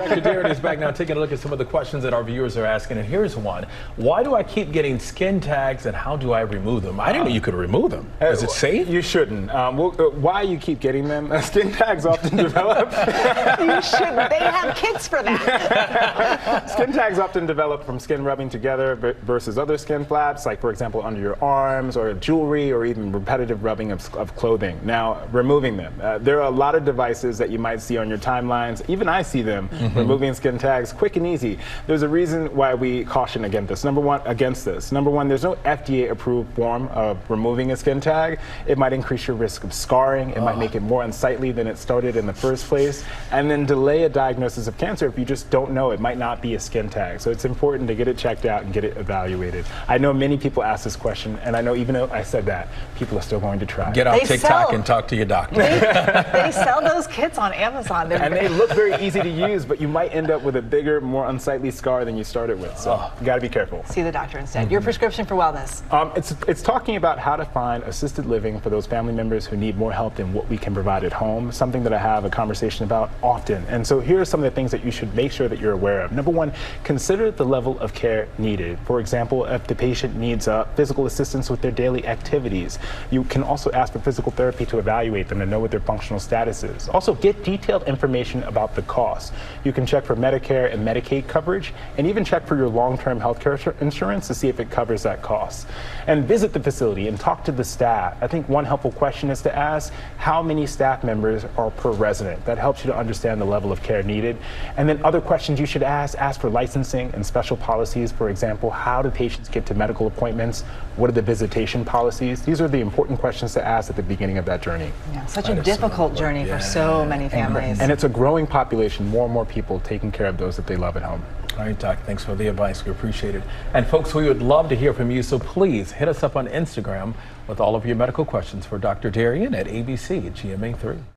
Dr. Darien is back now taking a look at some of the questions that our viewers are asking, and here's one. Why do I keep getting skin tags, and how do I remove them? I didn't know you could remove them. Is it safe? You shouldn't. Why you keep getting them? Skin tags often develop. You shouldn't. They have kits for that. Skin tags often develop from skin rubbing together versus other skin flaps, like for example under your arms or jewelry or even repetitive rubbing of clothing. Now, removing them. There are a lot of devices that you might see on your timelines. Even I see them removing skin tags quick and easy. There's a reason why we caution against this. Number one, there's no FDA approved form of removing a skin tag. It might increase your risk of scarring. It might make it more unsightly than it started in the first place, and then delay a diagnosis of cancer if you just don't know. It might not be a skin tag. So it's important to get it checked out and get it evaluated. I know many people ask this question, and I know even though I said that, people are still going to try. Get off TikTok and talk to your doctor. They sell those kits on Amazon. And they look very easy to use, but you might end up with a bigger, more unsightly scar than you started with. So you got to be careful. See the doctor instead. Your prescription for wellness. It's talking about how to find assisted living for those family members who need more help than what we can provide at home, something that I have a conversation about often. And so here are some of the things that you should make sure that you're aware of. Number one, consider the level of care needed. For example, if the patient needs physical assistance with their daily activities, you can also ask for physical therapy to evaluate them and know what their functional status is. Also, get detailed information about the costs. You can check for Medicare and Medicaid coverage, and even check for your long-term health care insurance to see if it covers that cost. And visit the facility and talk to the staff. I think one helpful question is to ask how many staff members are per resident. That helps you to understand the level of care needed. And then other questions you should ask for licensing and special policies. For example, how do patients get to medical appointments? What are the visitation policies? These are the important questions to ask at the beginning of that journey. Yeah, such a difficult journey for so many families. And it's a growing population, more and more people taking care of those that they love at home. All right, Doc, thanks for the advice. We appreciate it. And folks, we would love to hear from you, so please hit us up on Instagram with all of your medical questions for Dr. Darien at ABC GMA3.